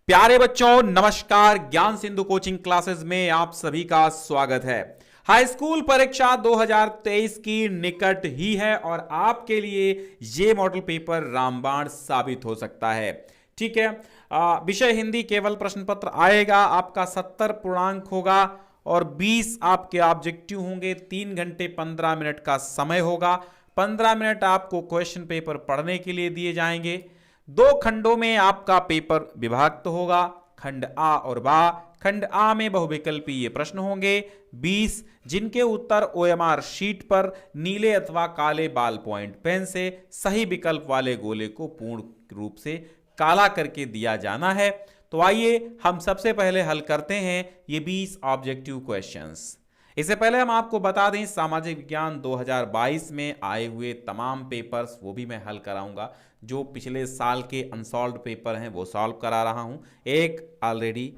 प्यारे बच्चों नमस्कार। ज्ञान सिंधु कोचिंग क्लासेस में आप सभी का स्वागत है। हाई स्कूल परीक्षा 2023 की निकट ही है और आपके लिए ये मॉडल पेपर रामबाण साबित हो सकता है। ठीक है, विषय हिंदी केवल प्रश्न पत्र आएगा, आपका 70 पूर्णांक होगा और 20 आपके ऑब्जेक्टिव होंगे। 3 घंटे 15 मिनट का समय होगा। 15 मिनट आपको क्वेश्चन पेपर पढ़ने के लिए दिए जाएंगे। 2 खंडों में आपका पेपर विभक्त होगा, खंड आ और बा। खंड आ में बहुविकल्पीय ये प्रश्न होंगे 20, जिनके उत्तर ओएमआर शीट पर नीले अथवा काले बाल पॉइंट पेन से सही विकल्प वाले गोले को पूर्ण रूप से काला करके दिया जाना है। तो आइए हम सबसे पहले हल करते हैं ये 20 ऑब्जेक्टिव क्वेश्चंस। इससे पहले हम आपको बता दें सामाजिक विज्ञान 2022 में आए हुए तमाम पेपर्स वो भी मैं हल कराऊंगा। जो पिछले साल के अनसॉल्व्ड पेपर हैं वो सॉल्व करा रहा हूं। एक ऑलरेडी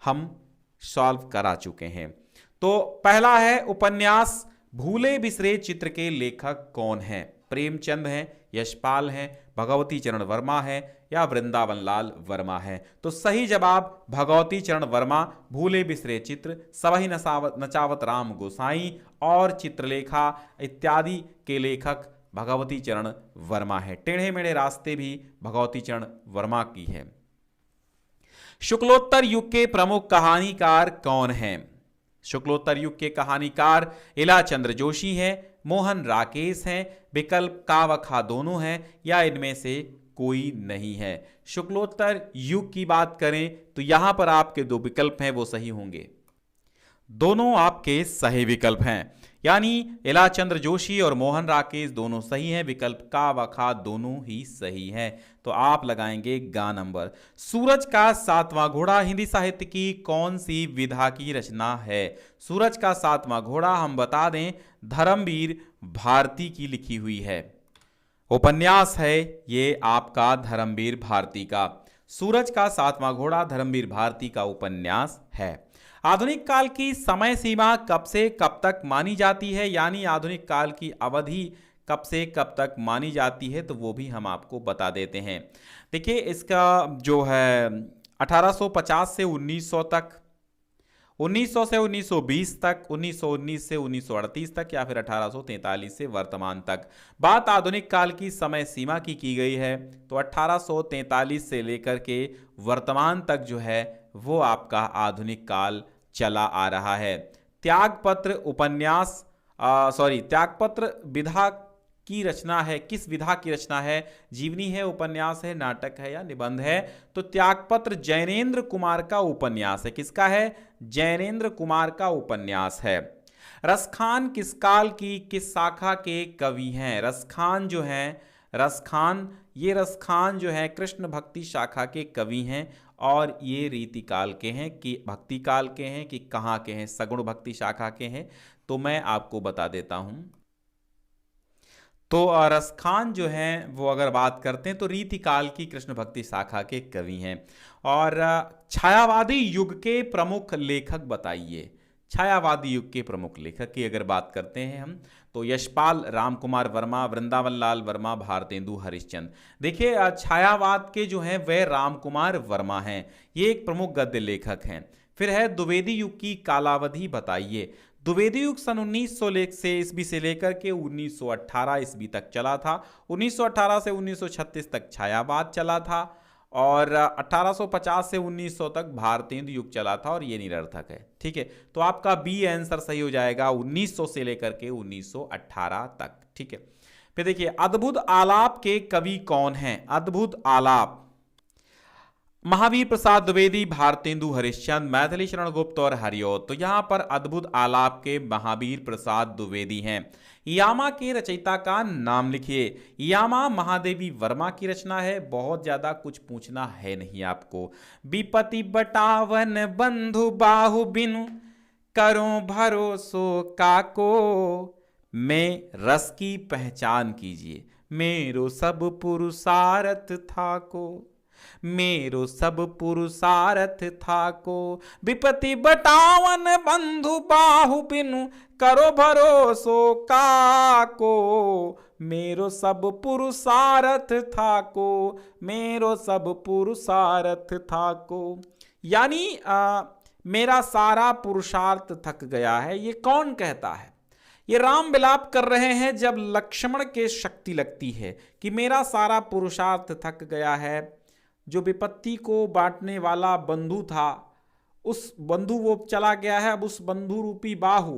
हम सॉल्व करा चुके हैं। तो पहला है उपन्यास भूले बिसरे चित्र के लेखक कौन हैं? प्रेमचंद हैं, यशपाल हैं, भगवती चरण वर्मा है या वृंदावन लाल वर्मा है? तो सही जवाब भगवती चरण वर्मा, भूले बिसरे चित्र, सबही नचावत राम गोसाई और चित्रलेखा इत्यादि के लेखक भगवती चरण वर्मा है। टेढ़े मेढ़े रास्ते भी भगवती चरण वर्मा की है। शुक्लोत्तर युग के प्रमुख कहानीकार कौन हैं? शुक्लोत्तर युग के कहानीकार इलाचंद्र जोशी हैं, मोहन राकेश हैं, विकल्प का व खा दोनों हैं या इनमें से कोई नहीं है। शुक्लोत्तर युग की बात करें तो यहां पर आपके 2 विकल्प हैं वो सही होंगे। दोनों आपके सही विकल्प हैं, यानी इलाचंद्र जोशी और मोहन राकेश दोनों सही हैं। विकल्प का व खा दोनों ही सही हैं। तो आप लगाएंगे गा नंबर। सूरज का 7वां घोड़ा हिंदी साहित्य की कौन सी विधा की रचना है? सूरज का 7वां घोड़ा हम बता दें धर्मवीर भारती की लिखी हुई है। उपन्यास है ये आपका धर्मवीर भारती का। सूरज का 7वां घोड़ा धर्मवीर भारती का उपन्यास है। आधुनिक काल की समय सीमा कब से कब तक मानी जाती है, यानी आधुनिक काल की अवधि कब से कब तक मानी जाती है, तो वो भी हम आपको बता देते हैं। देखिए इसका जो है 1850 से 1900 तक, 1900 से 1920 तक, 1919 से 1938 तक या फिर 1843 से वर्तमान तक। बात आधुनिक काल की समय सीमा की गई है तो 1843 से लेकर के वर्तमान तक जो है वो आपका आधुनिक काल चला आ रहा है। त्यागपत्र उपन्यास त्यागपत्र विधा की रचना है, किस विधा की रचना है? जीवनी है, उपन्यास है, नाटक है या निबंध है? तो त्यागपत्र जैनेन्द्र कुमार का उपन्यास है। किसका है? जैनेन्द्र कुमार का उपन्यास है। रसखान किस काल की किस शाखा के कवि हैं? रसखान जो है, रसखान जो है कृष्ण भक्ति शाखा के कवि हैं और ये रीति काल के हैं कि भक्ति काल के हैं कि कहाँ के हैं, सगुण भक्ति शाखा के हैं। तो मैं आपको बता देता हूं। तो रसखान जो हैं वो अगर बात करते हैं तो रीति काल की कृष्ण भक्ति शाखा के कवि हैं। और छायावादी युग के प्रमुख लेखक बताइए। छायावादी युग के प्रमुख लेखक की अगर बात करते हैं हम तो यशपाल, राम कुमार वर्मा, वृंदावन लाल वर्मा, भारतेंदु हरिश्चंद्र। देखिए छायावाद के जो हैं वह राम कुमार वर्मा हैं, ये एक प्रमुख गद्य लेखक हैं। फिर है द्विवेदी युग की कालावधि बताइए। द्विवेदी युग सन 1900 से ईस्वी से लेकर के 1918 ईस्वी तक चला था। 1918 से 1936 तक छायावाद चला था और 1850 से 1900 तक भारतेंदु युग चला था और ये निरर्थक है। ठीक है, तो आपका बी आंसर सही हो जाएगा 1900 से लेकर के 1918 तक। ठीक है, फिर देखिए अद्भुत आलाप के कवि कौन हैं? अद्भुत आलाप महावीर प्रसाद द्विवेदी, भारतेंदु हरिश्चंद्र, मैथिली शरण गुप्त और हरिओत। तो यहां पर अद्भुत आलाप के महावीर प्रसाद द्विवेदी हैं। यामा के रचयिता का नाम लिखिए। यामा महादेवी वर्मा की रचना है। बहुत ज्यादा कुछ पूछना है नहीं आपको। विपति बटावन बंधु बाहु बिनु करो भरोसो काको, में रस की पहचान कीजिए मेरो सब पुरुषारथ था को। मेरो सब पुरुषारथ था को, विपति बटावन बंधु बाहु बिनु, करो भरोसो काको, मेरो सब पुरुषारथ था को, मेरो सब पुरुषारथ था को। यानी मेरा सारा पुरुषार्थ थक गया है। ये कौन कहता है? ये राम विलाप कर रहे हैं जब लक्ष्मण के शक्ति लगती है कि मेरा सारा पुरुषार्थ थक गया है। जो विपत्ति को बांटने वाला बंधु था, उस बंधु वो चला गया है। अब उस बंधु रूपी बाहु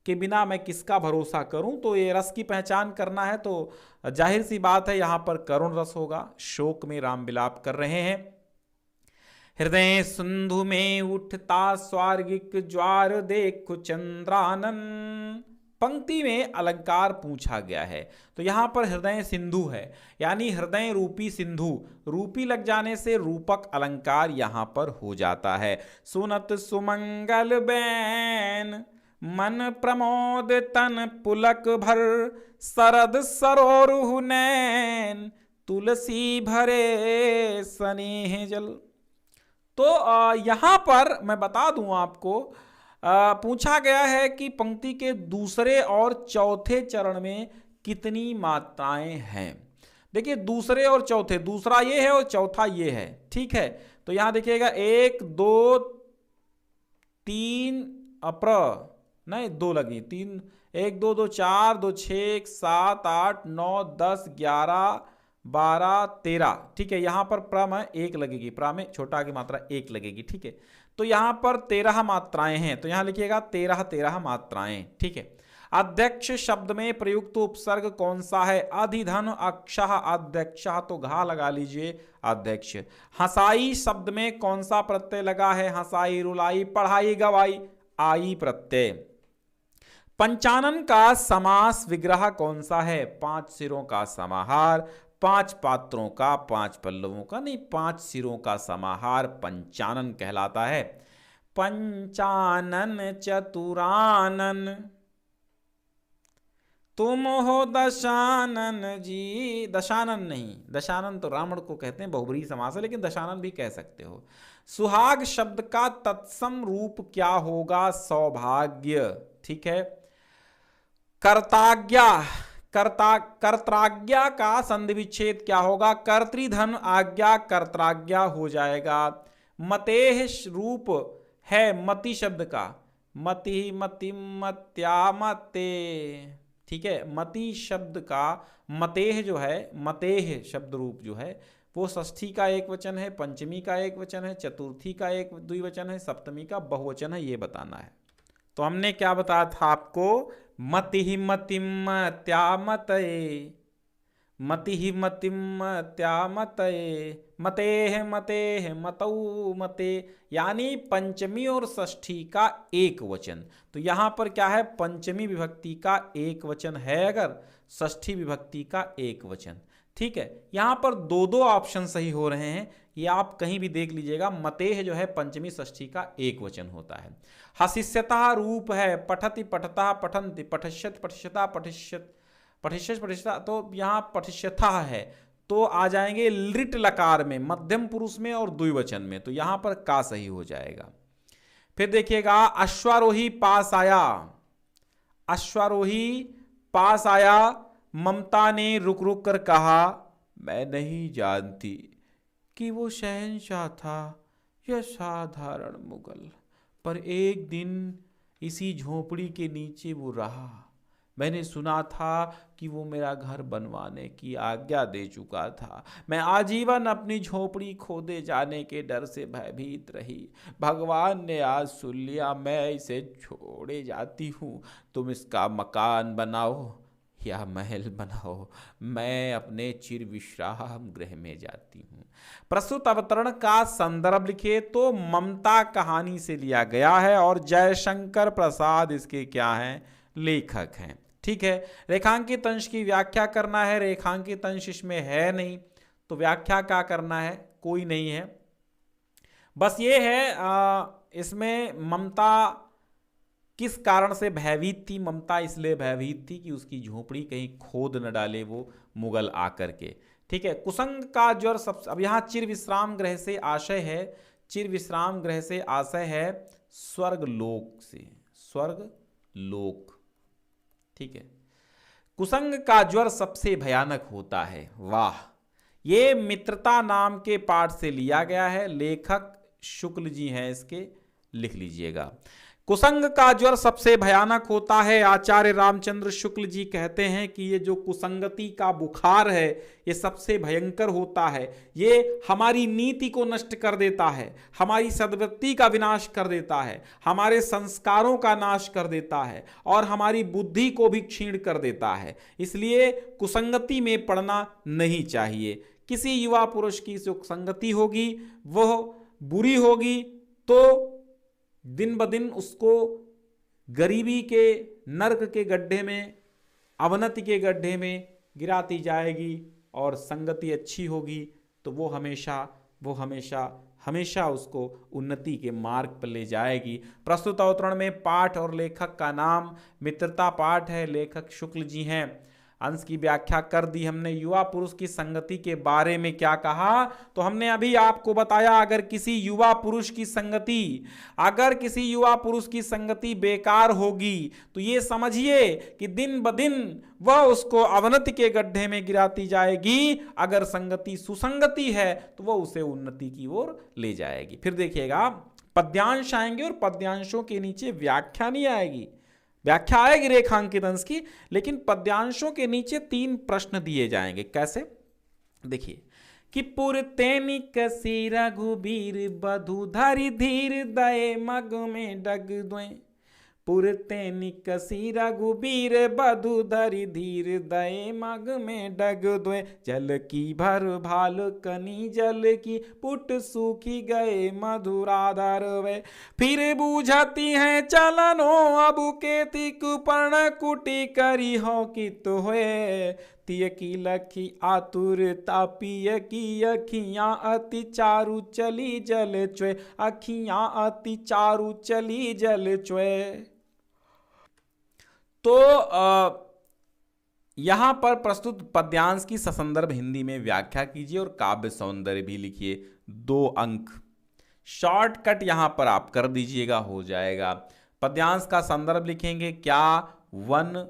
के बिना मैं किसका भरोसा करूं? तो ये रस की पहचान करना है तो जाहिर सी बात है यहां पर करुण रस होगा। शोक में राम विलाप कर रहे हैं। हृदय सिंधु में उठता स्वर्गिक ज्वार, देखो चंद्रानन। पंक्ति में अलंकार पूछा गया है तो यहां पर हृदय सिंधु है, यानी हृदय रूपी सिंधु, रूपी लग जाने से रूपक अलंकार यहां पर हो जाता है। सुनत सुमंगल बैन, मन प्रमोद तन पुलक भर, सरद सरोरुह नैन, तुलसी भरे स्नेह जल। तो यहां पर मैं बता दूं आपको, पूछा गया है कि पंक्ति के दूसरे और चौथे चरण में कितनी मात्राएं हैं। देखिए दूसरे और चौथे, दूसरा ये है और चौथा ये है, ठीक है। तो यहां देखिएगा 1 2 3 नहीं 2 लगी, 3 1 2 2 4 2 6 7 8 9 10 11 12 13, ठीक है। यहां पर प्र में 1 लगेगी, प्रा में छोटा की मात्रा 1 लगेगी, ठीक है। तो यहां पर 13 मात्राएं हैं, तो यहां लिखिएगा 13 मात्राएं, ठीक है। अध्यक्ष शब्द में प्रयुक्त उपसर्ग कौन सा है? अधिधन अक्षः अध्यक्षः, तो घा लगा लीजिए अध्यक्ष। हंसाई शब्द में कौन सा प्रत्यय लगा है? हंसाई रुलाई पढ़ाई गवाई, आई प्रत्यय। पंचानन का समास विग्रह कौन सा है? 5 सिरों का समाहार, 5 पात्रों का, 5 पल्लवों का नहीं, 5 सिरों का समाहार पंचानन कहलाता है। पंचानन चतुरानन, तुम हो दशानन जी। दशानन नहीं, दशानन तो रावण को कहते हैं, बहुब्रीहि समास है, लेकिन दशानन भी कह सकते हो। सुहाग शब्द का तत्सम रूप क्या होगा? सौभाग्य, ठीक है। कर्ताज्ञा, कर्त्राज्ञा का संधि विच्छेद क्या होगा? कर्तृधन आज्ञा कर्त्राज्ञा हो जाएगा। मतेह रूप है मति शब्द का, मति मति मत्या मते, ठीक है। मति शब्द का मतेह जो है, मतेह शब्द रूप जो है वो षष्ठी का एक वचन है, पंचमी का एक वचन है, चतुर्थी का एक द्विवचन है, सप्तमी का बहुवचन है, ये बताना है। तो हमने क्या बताया था आपको? मति मतिम त्यामतये, मति मतिम त्यामतये, मतेह मतेह मतौ मते, यानी पंचमी और षष्ठी का एक वचन। तो यहां पर क्या है? पंचमी विभक्ति का एक वचन है, अगर षष्ठी विभक्ति का एक वचन, ठीक है। यहां पर 2 ऑप्शन सही हो रहे हैं, ये आप कहीं भी देख लीजिएगा। मतेह जो है पंचमी षष्ठी का एक वचन होता है। हसिष्यता रूप है पठति पठता पठन्ति, पठिष्यत पठिष्यता पठिष्यत, पठिष्यत पठिष्यता, तो यहाँ पठिष्यथा है तो आ जाएंगे लिट लकार में, मध्यम पुरुष में और द्विवचन में, तो यहां पर का सही हो जाएगा। फिर देखिएगा अश्वारोही पास आया, अश्वारोही पास आया, ममता ने रुक रुक कर कहा, मैं नहीं जानती कि वो शहंशाह था या साधारण मुगल, पर एक दिन इसी झोपड़ी के नीचे वो रहा। मैंने सुना था कि वो मेरा घर बनवाने की आज्ञा दे चुका था। मैं आजीवन अपनी झोपड़ी खोदे जाने के डर से भयभीत रही। भगवान ने आज सुन लिया, मैं इसे छोड़े जाती हूँ। तुम इसका मकान बनाओ या महल बनाओ, मैं अपने चिर विश्राम गृह में जाती हूँ। प्रस्तुत अवतरण का संदर्भ लिखिए तो ममता कहानी से लिया गया है और जयशंकर प्रसाद इसके क्या हैं? लेखक हैं, ठीक है। रेखांकित अंश की व्याख्या करना है, रेखांकित अंश इसमें है नहीं, तो व्याख्या क्या करना है? कोई नहीं है। बस ये है इसमें ममता किस कारण से भयभीत थी? ममता इसलिए भयभीत थी कि उसकी झोपड़ी कहीं खोद न डाले वो मुगल आकर के, ठीक है। कुसंग का ज्वर सब, अब यहाँ चिर विश्राम ग्रह से आशय है, चिर विश्राम ग्रह से आशय है स्वर्ग लोक से, स्वर्ग लोक। ठीक है। कुसंग का ज्वर सबसे भयानक होता है। वाह, ये मित्रता नाम के पाठ से लिया गया है, लेखक शुक्ल जी हैं इसके, लिख लीजिएगा। कुसंग का ज्वर सबसे भयानक होता है। आचार्य रामचंद्र शुक्ल जी कहते हैं कि ये जो कुसंगति का बुखार है ये सबसे भयंकर होता है। ये हमारी नीति को नष्ट कर देता है, हमारी सद्वृत्ति का विनाश कर देता है, हमारे संस्कारों का नाश कर देता है और हमारी बुद्धि को भी क्षीण कर देता है। इसलिए कुसंगति में पड़ना नहीं चाहिए। किसी युवा पुरुष की जो संगति होगी वह बुरी होगी तो दिन ब दिन उसको गरीबी के नर्क के गड्ढे में, अवनति के गड्ढे में गिराती जाएगी, और संगति अच्छी होगी तो वो हमेशा उसको उन्नति के मार्ग पर ले जाएगी। प्रस्तुत अवतरण में पाठ और लेखक का नाम मित्रता पाठ है, लेखक शुक्ल जी हैं। अंश की व्याख्या कर दी हमने। युवा पुरुष की संगति के बारे में क्या कहा, तो हमने अभी आपको बताया अगर किसी युवा पुरुष की संगति बेकार होगी तो ये समझिए कि दिन ब दिन वह उसको अवनति के गड्ढे में गिराती जाएगी। अगर संगति सुसंगति है तो वह उसे उन्नति की ओर ले जाएगी। फिर देखिएगा पद्यांश आएंगे और पद्यांशों के नीचे व्याख्या नहीं आएगी, व्याख्या आएगी रेखांकित अंश की, लेकिन पद्यांशों के नीचे 3 प्रश्न दिए जाएंगे। कैसे, देखिए कि पुरतैनिक सी रघुबीर बधु धरि धीर दये मग में डग द्वे, पुरतैनिक सी रघुबीर बधु धरि धीर दये मग में डग द्वे, जल की भर भाल कनी जल की पुट सूखी गए मधुराधर वे, फिर बूझती हैं चलनो अबु के तिक पर्ण कुटी करी हो कित होए, तिय की लखी आतुरता पिय की अखियां अति चारु चली जल चुए, अखियां अति चारु चली जल चुए। तो यहां पर प्रस्तुत पद्यांश की ससंदर्भ हिंदी में व्याख्या कीजिए और काव्य सौंदर्य भी लिखिए। 2 अंक शॉर्टकट यहां पर आप कर दीजिएगा, हो जाएगा। पद्यांश का संदर्भ लिखेंगे क्या, वन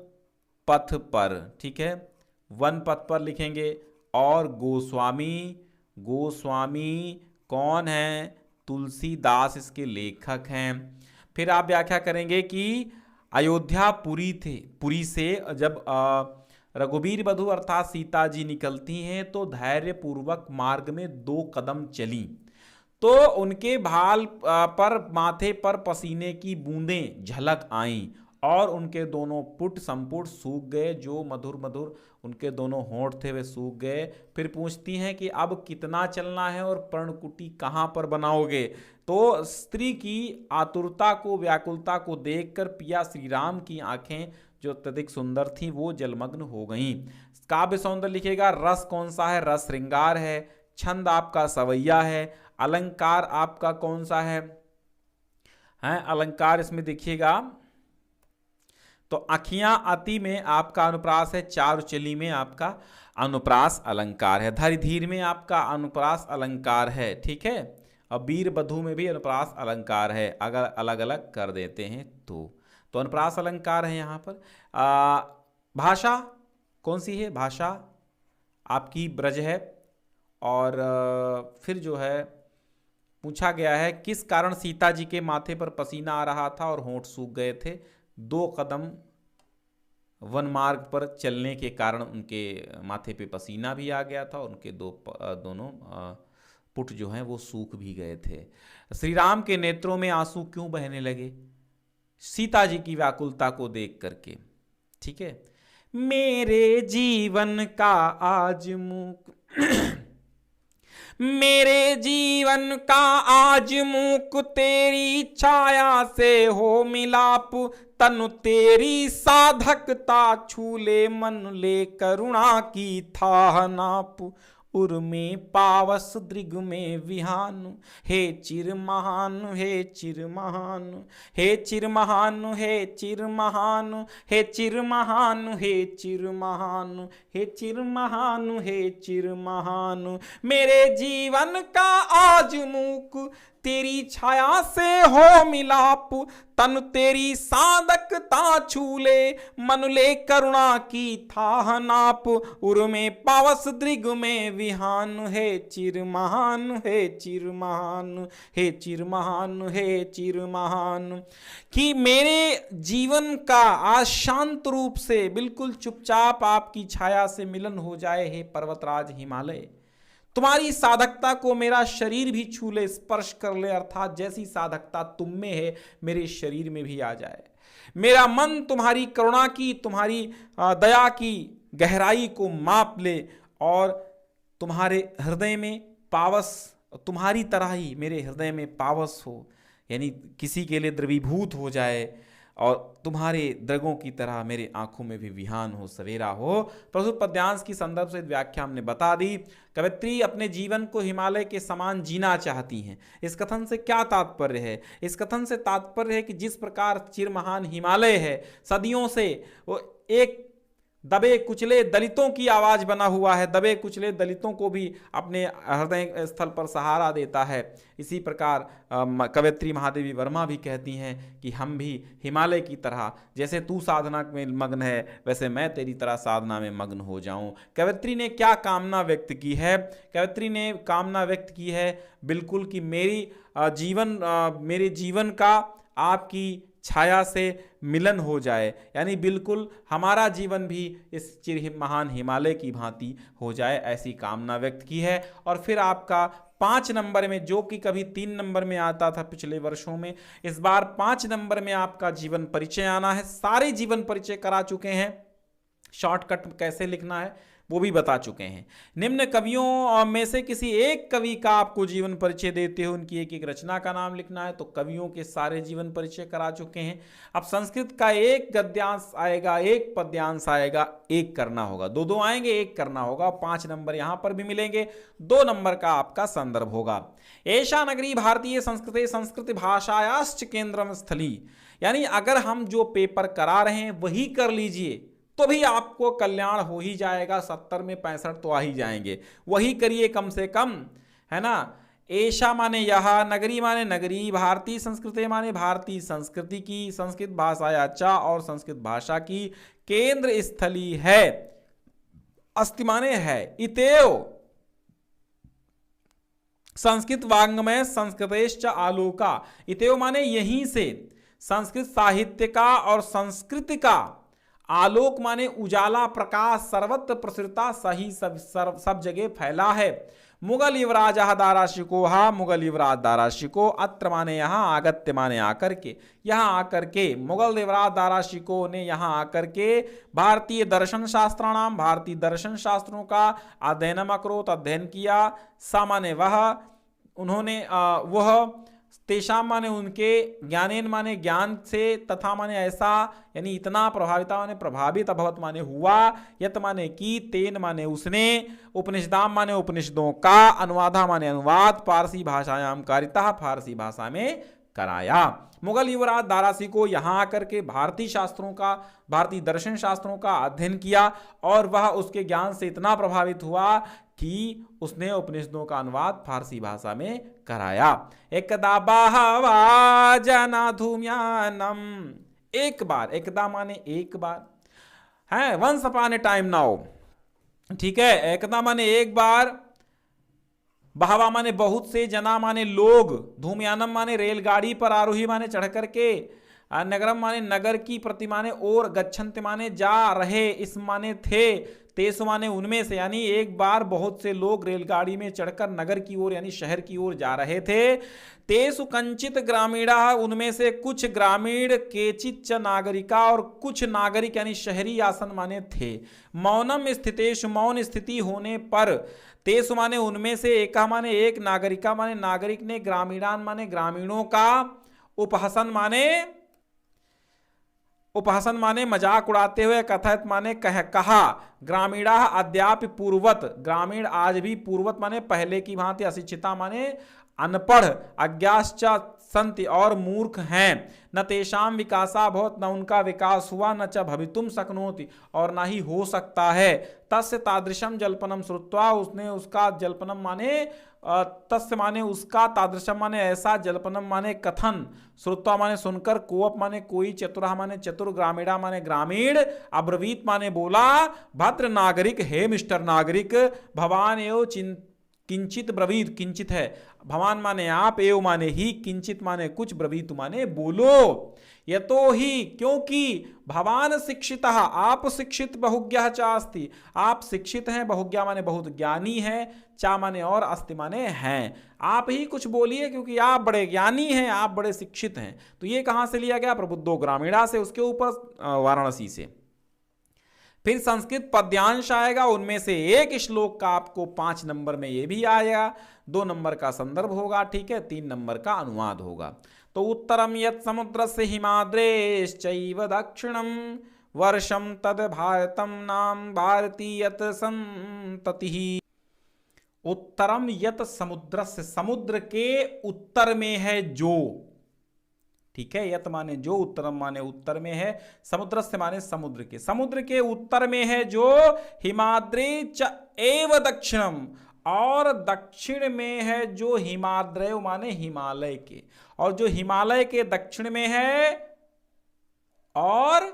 पथ पर, ठीक है, वन पथ पर लिखेंगे। और गोस्वामी कौन है, तुलसीदास इसके लेखक हैं। फिर आप व्याख्या करेंगे कि अयोध्या पुरी से जब रघुबीर बधू अर्थात सीता जी निकलती हैं तो धैर्य पूर्वक मार्ग में 2 कदम चली तो उनके भाल पर माथे पर पसीने की बूंदें झलक आईं और उनके दोनों पुट संपुट सूख गए, जो मधुर मधुर उनके दोनों होंठ थे वे सूख गए। फिर पूछती हैं कि अब कितना चलना है और पर्णकुटी कहाँ पर बनाओगे। तो स्त्री की आतुरता को, व्याकुलता को देखकर पिया श्री राम की आंखें जो अत्यधिक सुंदर थीं वो जलमग्न हो गईं। काव्य सौंदर्य लिखेगा, रस कौन सा है, रस श्रृंगार है। छंद आपका सवैया है। अलंकार आपका कौन सा है, अलंकार इसमें देखिएगा तो अखियां अति में आपका अनुप्रास है, चारुचली में आपका अनुप्रास अलंकार है, धरि धीर में आपका अनुप्रास अलंकार है, ठीक है। और वीर बधू में भी अनुप्रास अलंकार है, अगर अलग अलग कर देते हैं तो अनुप्रास अलंकार है यहाँ पर। भाषा कौन सी है, भाषा आपकी ब्रज है। और फिर जो है पूछा गया है किस कारण सीता जी के माथे पर पसीना आ रहा था और होंठ सूख गए थे। 2 कदम वन मार्ग पर चलने के कारण उनके माथे पे पसीना भी आ गया था और उनके दोनों पुट जो हैं वो सूख भी गए थे। श्री राम के नेत्रों में आंसू क्यों बहने लगे, सीता जी की व्याकुलता को देख करके, ठीक है। मेरे जीवन का आज मेरे जीवन का आज मूक तेरी छाया से हो मिलाप, तनु तेरी साधकता छूले मन ले करुणा की था नाप, उर्मे पावस दृग में विहानु, हे चिर महानु, हे चिर महानु, हे चिर महानु, हे चिर महानु, हे चिर महानु, हे चिर महानु, हे चिर महानु, हे चिर महानु। मेरे जीवन का आज मूक तेरी छाया से हो मिलाप, तन तेरी साधकता छूले, मन ले करुणा की थाह नाप। उर्मे पावस दृग में विहानु, हे चिर महानु, हे चिर महानु, हे चिर महानु, हे चिर महानु। कि मेरे जीवन का आज शांत रूप से बिल्कुल चुपचाप आपकी छाया से मिलन हो जाए, हे पर्वतराज हिमालय। तुम्हारी साधकता को मेरा शरीर भी छू ले, स्पर्श कर ले, अर्थात जैसी साधकता तुम में है मेरे शरीर में भी आ जाए। मेरा मन तुम्हारी करुणा की, तुम्हारी दया की गहराई को माप ले और तुम्हारे हृदय में पावस, तुम्हारी तरह ही मेरे हृदय में पावस हो, यानी किसी के लिए द्रवीभूत हो जाए, और तुम्हारे द्रगों की तरह मेरे आंखों में भी विहान हो, सवेरा हो। प्रस्तुत पद्यांश की संदर्भ से व्याख्या हमने बता दी। कवयित्री अपने जीवन को हिमालय के समान जीना चाहती हैं। इस कथन से क्या तात्पर्य है? इस कथन से तात्पर्य है कि जिस प्रकार चिरमहान हिमालय है, सदियों से वो एक दबे कुचले दलितों की आवाज बना हुआ है, दबे कुचले दलितों को भी अपने हृदय स्थल पर सहारा देता है। इसी प्रकार कवयित्री महादेवी वर्मा भी कहती हैं कि हम भी हिमालय की तरह, जैसे तू साधना में मग्न है वैसे मैं तेरी तरह साधना में मग्न हो जाऊं। कवयित्री ने क्या कामना व्यक्त की है? कवयित्री ने कामना व्यक्त की है बिल्कुल कि मेरे जीवन का आपकी छाया से मिलन हो जाए, यानी बिल्कुल हमारा जीवन भी इस चिर महान हिमालय की भांति हो जाए, ऐसी कामना व्यक्त की है। और फिर आपका 5 नंबर में, जो कि कभी 3 नंबर में आता था पिछले वर्षों में, इस बार 5 नंबर में आपका जीवन परिचय आना है। सारे जीवन परिचय करा चुके हैं, शॉर्टकट कैसे लिखना है वो भी बता चुके हैं। निम्न कवियों में से किसी एक कवि का आपको जीवन परिचय देते हो, उनकी एक एक रचना का नाम लिखना है। तो कवियों के सारे जीवन परिचय करा चुके हैं। अब संस्कृत का एक गद्यांश आएगा, एक पद्यांश आएगा, एक करना होगा। 2-2 आएंगे, एक करना होगा। 5 नंबर यहां पर भी मिलेंगे, 2 नंबर का आपका संदर्भ होगा। एषा नगरी भारतीय संस्कृते संस्कृत भाषायाश्च केंद्रम स्थली, यानी अगर हम जो पेपर करा रहे हैं वही कर लीजिए तो भी आपको कल्याण हो ही जाएगा। 70 में 65 तो आ ही जाएंगे, वही करिए कम से कम, है ना। ऐशा माने यह, नगरी माने नगरी, भारतीय संस्कृति माने भारतीय संस्कृति की, संस्कृत भाषा चा और संस्कृत भाषा की केंद्र स्थली है। अस्ति माने है, इतेव संस्कृत वाङ्मय संस्कृतेश्च आलोका, इतेव माने यहीं से संस्कृत साहित्य का और संस्कृति का आलोक माने उजाला, प्रकाश सर्वत्र प्रसृता, सही सब जगह फैला है। मुगल युवराज दाराशिको, हा मुगल युवराज दाराशिको, अत्र माने यहाँ, आगत्य माने आकर के, यहाँ आकर के। मुगल युवराज दाराशिको ने यहाँ आकर के भारतीय दर्शन शास्त्राणाम, भारतीय दर्शन शास्त्रों का अध्ययनम अकरोत, अध्ययन किया। सा माने वह, उन्होंने वह, तेषाम माने उनके, ज्ञानेन माने ज्ञान से, तथा माने ऐसा, यानी इतना, प्रभाविता माने प्रभावित, अभवत माने हुआ, यत माने की, तेन माने उसने, उपनिषदाम माने उपनिषदों का, अनुवादा माने अनुवाद, पारसी भाषायाम कारिता, फारसी भाषा में कराया। मुगल युवराज दारासी को यहाँ आकर के भारतीय शास्त्रों का, भारतीय दर्शन शास्त्रों का अध्ययन किया और वह उसके ज्ञान से इतना प्रभावित हुआ कि उसने उपनिषदों का अनुवाद फारसी भाषा में कराया। एकदा बहवा जना धूम्यानम, एक बार, एकदा माने एक बार है, once upon a time now, ठीक है। एकदा माने एक बार, बहवा माने बहुत से, जना माने लोग, धूमयानम माने रेलगाड़ी पर, आरोही माने चढ़ करके, नगरम माने नगर की, प्रति माने और, गच्छन्ति माने जा रहे, इस माने थे, तेसु माने उनमें से, यानी एक बार बहुत से लोग रेलगाड़ी में चढ़कर नगर की ओर यानी शहर की ओर जा रहे थे। तेसु कंचित ग्रामीणा, उनमें से कुछ ग्रामीण, केचिच्च नागरिका, और कुछ नागरिक यानी शहरी आसन माने थे। मौनम स्थितेषु, मौन स्थिति होने पर, तेसु माने उनमें से, एका माने एक, नागरिका माने नागरिक ने, ग्रामीणान माने ग्रामीणों का, उपहसन माने उपहसन माने मजाक उड़ाते हुए, कथित माने कहा, ग्रामीणा अद्यापि पूर्वत, ग्रामीण आज भी, पूर्वत माने पहले की भांति, अशिक्षिता माने अनपढ़, अज्ञाश्च संति और मूर्ख हैं, न तेषाम विकासा भवत, न उनका विकास हुआ, न च भवितुम शक्नोति और ना ही हो सकता है, तस्य तादृशम जल्पनम श्रुत्वा, उसने उसका जल्पनम माने तस्य माने उसका, तादृशम माने ऐसा, जल्पनम माने कथन, श्रुत्वा माने सुनकर, कोप माने कोई, चतुरः माने चतुर, ग्रामीणा माने ग्रामीण, अब्रवीत माने बोला, भद्र नागरिक, हे मिस्टर नागरिक, भवान एव किंचित ब्रवीत, किंचित है, भवान माने आप, एव माने ही, किंचित माने कुछ, ब्रवीत माने बोलो, यतो ही क्योंकि, भवान शिक्षितः आप शिक्षित, बहुज्ञः चास्ति आप शिक्षित हैं, बहुज्ञा माने बहुत ज्ञानी है, चा माने और, अस्ति माने हैं, आप ही कुछ बोलिए क्योंकि आप बड़े ज्ञानी हैं, आप बड़े शिक्षित हैं। तो ये कहां से लिया गया? प्रबुद्धो ग्रामीणा से, उसके ऊपर वाराणसी से। फिर संस्कृत पद्यांश आएगा, उनमें से एक श्लोक का आपको 5 नंबर में ये भी आएगा, 2 नंबर का संदर्भ होगा, ठीक है, 3 नंबर का अनुवाद होगा। तो उत्तरम यत् समुद्रस्य हिमाद्रेश्चैव दक्षिणम वर्षम तद भारतम नाम भारतीयत संततिः। उत्तरम यत् समुद्रस्य, समुद्र के उत्तर में है जो, ठीक है, यत माने जो, उत्तरम माने उत्तर में है, समुद्र से माने समुद्र के उत्तर में है जो, हिमाद्रे च एव दक्षिणम और दक्षिण में है जो, हिमाद्रय माने हिमालय के, और जो हिमालय के दक्षिण में है और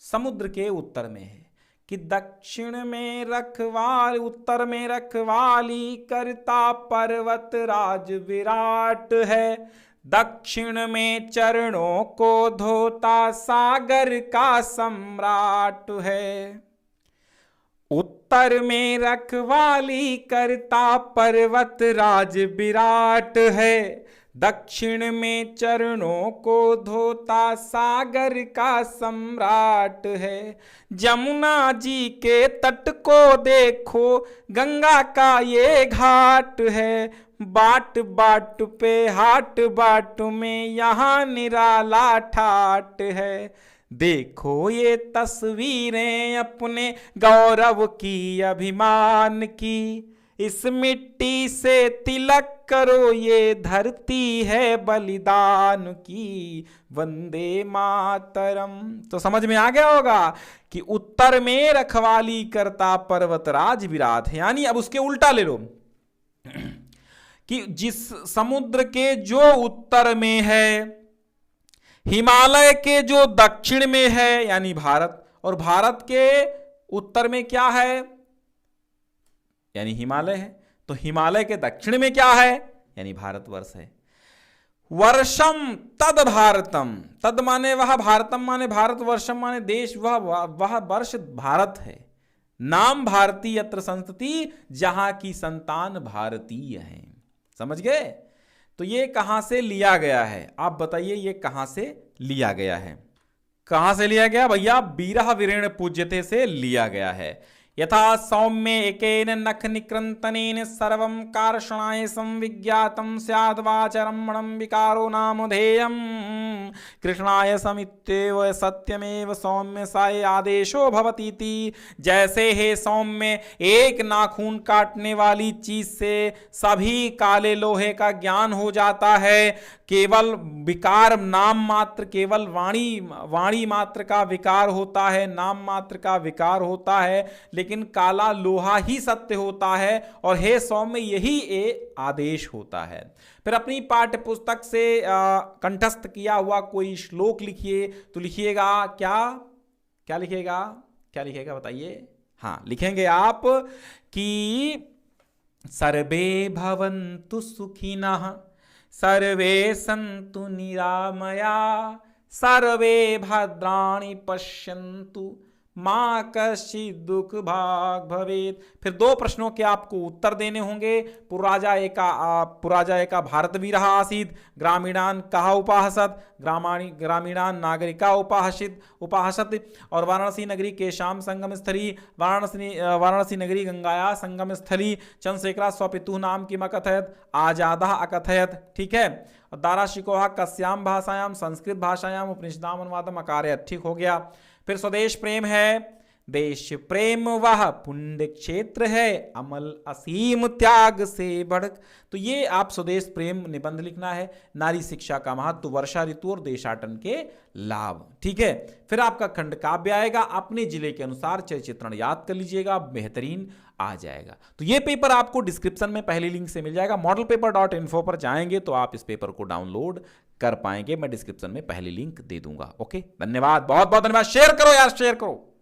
समुद्र के उत्तर में है, कि दक्षिण में रखवाली, उत्तर में रखवाली करता पर्वत राज विराट है, दक्षिण में चरणों को धोता सागर का सम्राट है, उत्तर में रखवाली करता पर्वत राज विराट है, दक्षिण में चरणों को धोता सागर का सम्राट है, जमुना जी के तट को देखो गंगा का ये घाट है, बाट बाट पे हाट बाट में यहाँ निराला ठाट है, देखो ये तस्वीरें अपने गौरव की, अभिमान की, इस मिट्टी से तिलक करो, ये धरती है बलिदान की, वंदे मातरम। तो समझ में आ गया होगा कि उत्तर में रखवाली करता पर्वतराज विराट है, यानी अब उसके उल्टा ले लो कि जिस समुद्र के जो उत्तर में है, हिमालय के जो दक्षिण में है यानी भारत, और भारत के उत्तर में क्या है यानी हिमालय है, तो हिमालय के दक्षिण में क्या है यानी भारतवर्ष है। वर्षम तद भारतम, तद माने वह, भारतम माने भारत, वर्षम माने देश, वह वर्ष भारत है, नाम भारतीय यत्र संतति, जहां की संतान भारतीय है। समझ गए? तो ये कहां से लिया गया है, आप बताइए ये कहां से लिया गया है? कहां से लिया गया भैया? बीरह वीरेण पूज्यते से लिया गया है। यथा सौम्य एकेन नख निकृन्तनेन सर्वं कारषणाय संविज्ञातं स्याद् वाचरमणं विकारो नामधेयम्, कृष्णाय समित्येव सत्यमेव सौम्य साय आदेशो भवतीति। जैसे हे सौम्य, एक नाखून काटने वाली चीज से सभी काले लोहे का ज्ञान हो जाता है, केवल विकार नाम मात्र, केवल वाणी मात्र का विकार होता है, नाम मात्र का विकार होता है, लेकिन काला लोहा ही सत्य होता है, और हे सौम्य यही एक आदेश होता है। फिर अपनी पाठ्य पुस्तक से कंठस्थ किया हुआ कोई श्लोक लिखिए, तो लिखिएगा क्या लिखिएगा बताइए? हाँ, लिखेंगे आप कि सर्वे भवन्तु सुखिनः, सर्वे सन्तु निरामया, सर्वे भद्राणि पश्यन्तु माँ कश्चित दुख भाग भवेत। फिर 2 प्रश्नों के आपको उत्तर देने होंगे। पुराजा एका भारतवीर आसीत्, ग्रामीणान कहा उपाहसत, ग्रामीणान नागरिका उपाहसत, और वाराणसी नगरी केशाम संगम स्थली, वाराणसी नगरी गंगाया संगम स्थली, चंद्रशेखरा स्वपितुः नाम किम अकथयत, आजादा अकथयत। ठीक है। और दाराशिकोहा कस्याम भाषायाम, संस्कृत भाषायाम, उपनिषदाम अनुवादम अकारयत। ठीक हो गया। फिर स्वदेश प्रेम है, देश प्रेम वह पुण्य क्षेत्र है, अमल असीम त्याग से बढ़। तो ये आप स्वदेश प्रेम निबंध लिखना है। नारी शिक्षा का महत्व, वर्षा ऋतु और देशाटन के लाभ। ठीक है। फिर आपका खंड काव्य आएगा, अपने जिले के अनुसार चित्रण याद कर लीजिएगा, बेहतरीन आ जाएगा। तो ये पेपर आपको डिस्क्रिप्शन में पहली लिंक से मिल जाएगा। modelpaper.info पर जाएंगे तो आप इस पेपर को डाउनलोड कर पाएंगे। मैं डिस्क्रिप्शन में पहली लिंक दे दूंगा। ओके, धन्यवाद, बहुत बहुत धन्यवाद। शेयर करो यार, शेयर करो।